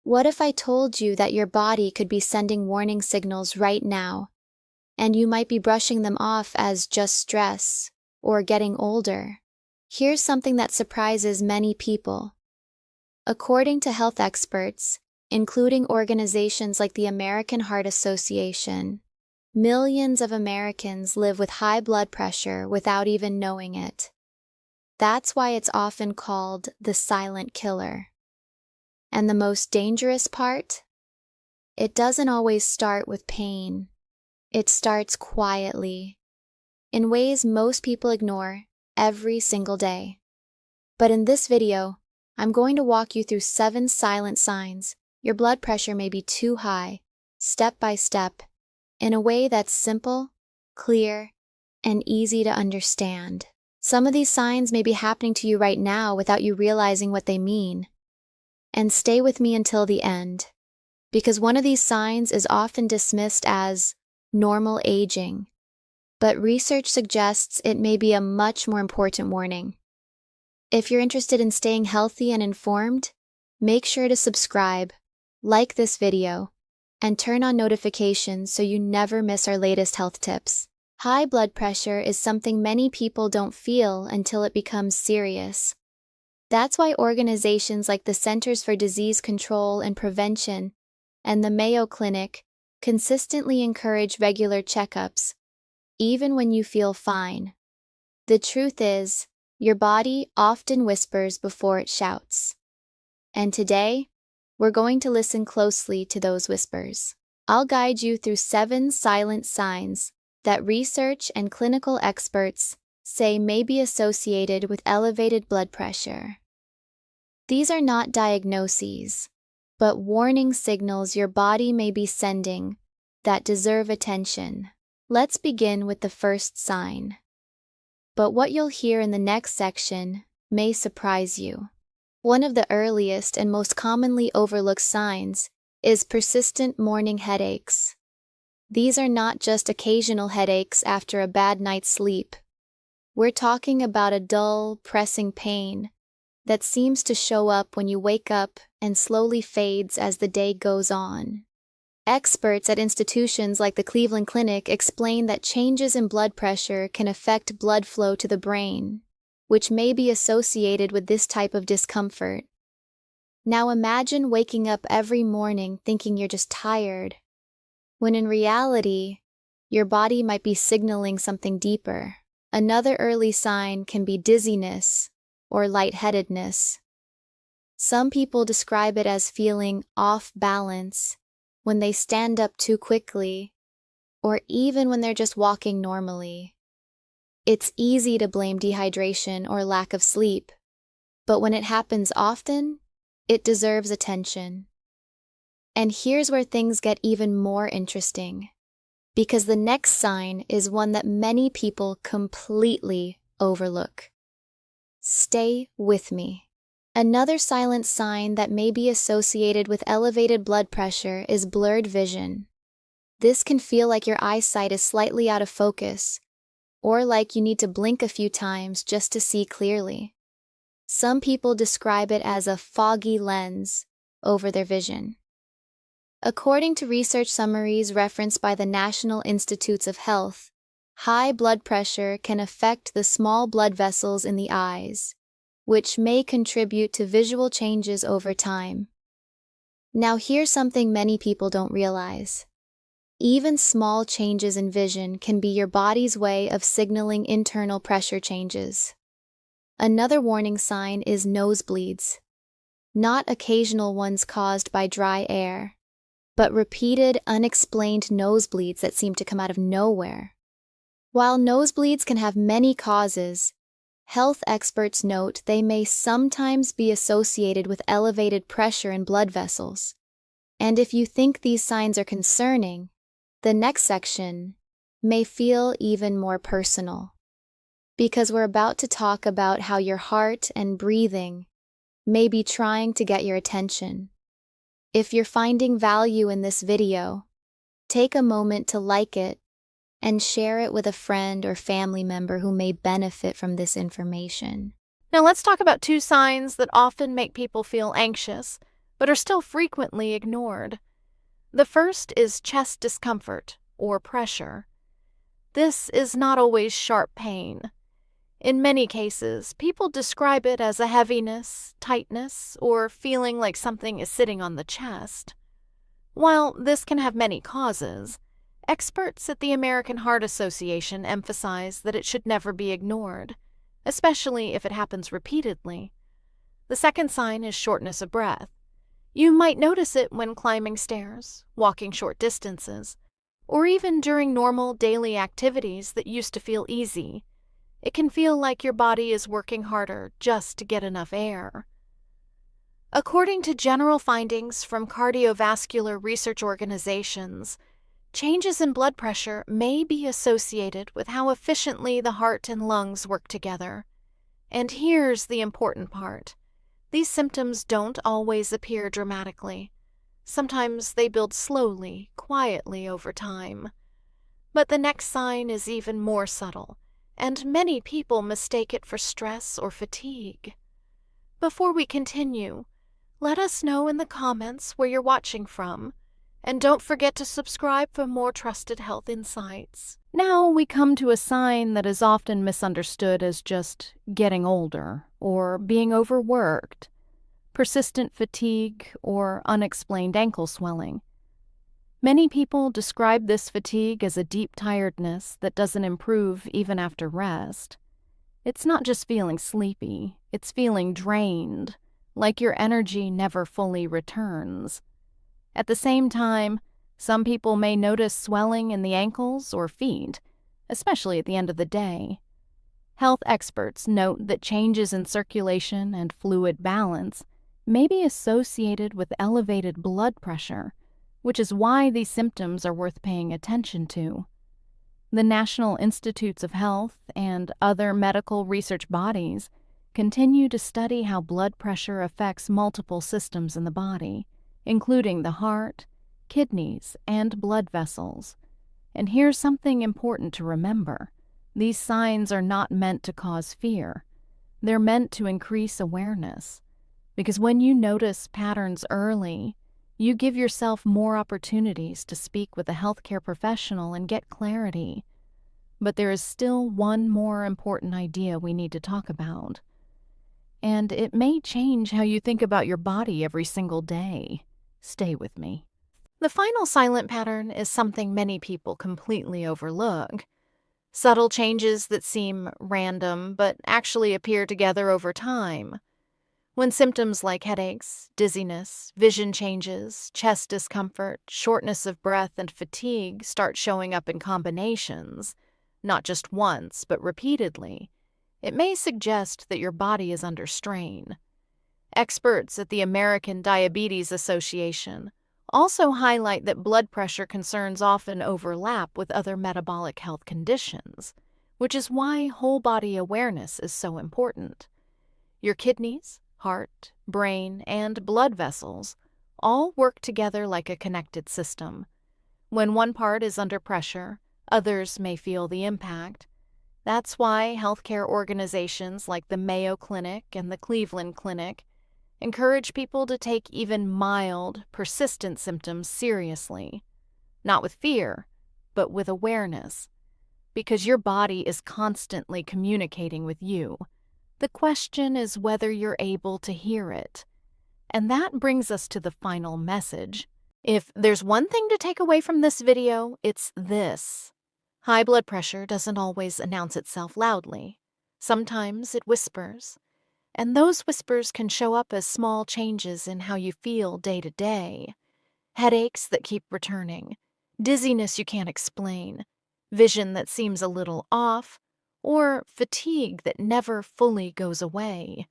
What if I told you that your body could be sending warning signals right now, and you might be brushing them off as just stress or getting older? Here's something that surprises many people. According to health experts, including organizations like the American Heart Association, millions of Americans live with high blood pressure without even knowing it. That's why it's often called the silent killer. And the most dangerous part? It doesn't always start with pain. It starts quietly, in ways most people ignore every single day. But in this video, I'm going to walk you through 7 silent signs your blood pressure may be too high, step by step, in a way that's simple, clear, and easy to understand. Some of these signs may be happening to you right now without you realizing what they mean. And stay with me until the end, because one of these signs is often dismissed as normal aging, but research suggests it may be a much more important warning. If you're interested in staying healthy and informed, make sure to subscribe, like this video, and turn on notifications so you never miss our latest health tips. High blood pressure is something many people don't feel until it becomes serious. That's why organizations like the Centers for Disease Control and Prevention and the Mayo Clinic consistently encourage regular checkups, even when you feel fine. The truth is, your body often whispers before it shouts. And today, we're going to listen closely to those whispers. I'll guide you through 7 silent signs that research and clinical experts say may be associated with elevated blood pressure. These are not diagnoses, but warning signals your body may be sending that deserve attention. Let's begin with the first sign. But what you'll hear in the next section may surprise you. One of the earliest and most commonly overlooked signs is persistent morning headaches. These are not just occasional headaches after a bad night's sleep. We're talking about a dull, pressing pain that seems to show up when you wake up and slowly fades as the day goes on. Experts at institutions like the Cleveland Clinic explain that changes in blood pressure can affect blood flow to the brain, which may be associated with this type of discomfort. Now imagine waking up every morning thinking you're just tired, when in reality, your body might be signaling something deeper. Another early sign can be dizziness or lightheadedness. Some people describe it as feeling off balance when they stand up too quickly, or even when they're just walking normally. It's easy to blame dehydration or lack of sleep, but when it happens often, it deserves attention. And here's where things get even more interesting, because the next sign is one that many people completely overlook. Stay with me. Another silent sign that may be associated with elevated blood pressure is blurred vision. This can feel like your eyesight is slightly out of focus, or like you need to blink a few times just to see clearly. Some people describe it as a foggy lens over their vision. According to research summaries referenced by the National Institutes of Health, high blood pressure can affect the small blood vessels in the eyes, which may contribute to visual changes over time. Now here's something many people don't realize. Even small changes in vision can be your body's way of signaling internal pressure changes. Another warning sign is nosebleeds. Not occasional ones caused by dry air, but repeated, unexplained nosebleeds that seem to come out of nowhere. While nosebleeds can have many causes, health experts note they may sometimes be associated with elevated pressure in blood vessels. And if you think these signs are concerning, the next section may feel even more personal, because we're about to talk about how your heart and breathing may be trying to get your attention. If you're finding value in this video, take a moment to like it and share it with a friend or family member who may benefit from this information. Now let's talk about 2 signs that often make people feel anxious, but are still frequently ignored. The first is chest discomfort or pressure. This is not always sharp pain. In many cases, people describe it as a heaviness, tightness, or feeling like something is sitting on the chest. While this can have many causes, experts at the American Heart Association emphasize that it should never be ignored, especially if it happens repeatedly. The second sign is shortness of breath. You might notice it when climbing stairs, walking short distances, or even during normal daily activities that used to feel easy. It can feel like your body is working harder just to get enough air. According to general findings from cardiovascular research organizations, changes in blood pressure may be associated with how efficiently the heart and lungs work together. And here's the important part. These symptoms don't always appear dramatically. Sometimes they build slowly, quietly over time. But the next sign is even more subtle, and many people mistake it for stress or fatigue. Before we continue, let us know in the comments where you're watching from, and don't forget to subscribe for more trusted health insights. Now we come to a sign that is often misunderstood as just getting older or being overworked, persistent fatigue, or unexplained ankle swelling. Many people describe this fatigue as a deep tiredness that doesn't improve even after rest. It's not just feeling sleepy, it's feeling drained, like your energy never fully returns. At the same time, some people may notice swelling in the ankles or feet, especially at the end of the day. Health experts note that changes in circulation and fluid balance may be associated with elevated blood pressure, which is why these symptoms are worth paying attention to. The National Institutes of Health and other medical research bodies continue to study how blood pressure affects multiple systems in the body, including the heart, kidneys, and blood vessels. And here's something important to remember. These signs are not meant to cause fear. They're meant to increase awareness. Because when you notice patterns early, you give yourself more opportunities to speak with a healthcare professional and get clarity. But there is still one more important idea we need to talk about. And it may change how you think about your body every single day. Stay with me. The final silent pattern is something many people completely overlook. Subtle changes that seem random but actually appear together over time. When symptoms like headaches, dizziness, vision changes, chest discomfort, shortness of breath, and fatigue start showing up in combinations, not just once but repeatedly, it may suggest that your body is under strain. Experts at the American Diabetes Association also highlight that blood pressure concerns often overlap with other metabolic health conditions, which is why whole-body awareness is so important. Your kidneys, heart, brain, and blood vessels all work together like a connected system. When one part is under pressure, others may feel the impact. That's why healthcare organizations like the Mayo Clinic and the Cleveland Clinic encourage people to take even mild, persistent symptoms seriously. Not with fear, but with awareness. Because your body is constantly communicating with you. The question is whether you're able to hear it. And that brings us to the final message. If there's one thing to take away from this video, it's this. High blood pressure doesn't always announce itself loudly. Sometimes it whispers. And those whispers can show up as small changes in how you feel day to day. Headaches that keep returning, dizziness you can't explain, vision that seems a little off, or fatigue that never fully goes away.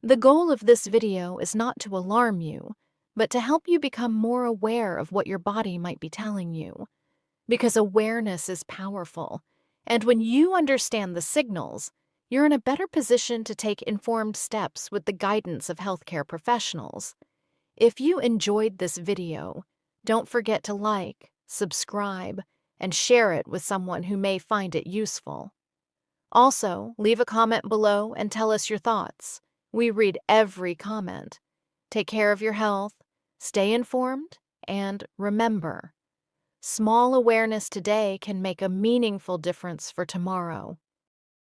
The goal of this video is not to alarm you, but to help you become more aware of what your body might be telling you. Because awareness is powerful, and when you understand the signals, you're in a better position to take informed steps with the guidance of healthcare professionals. If you enjoyed this video, don't forget to like, subscribe, and share it with someone who may find it useful. Also, leave a comment below and tell us your thoughts. We read every comment. Take care of your health, stay informed, and remember, small awareness today can make a meaningful difference for tomorrow.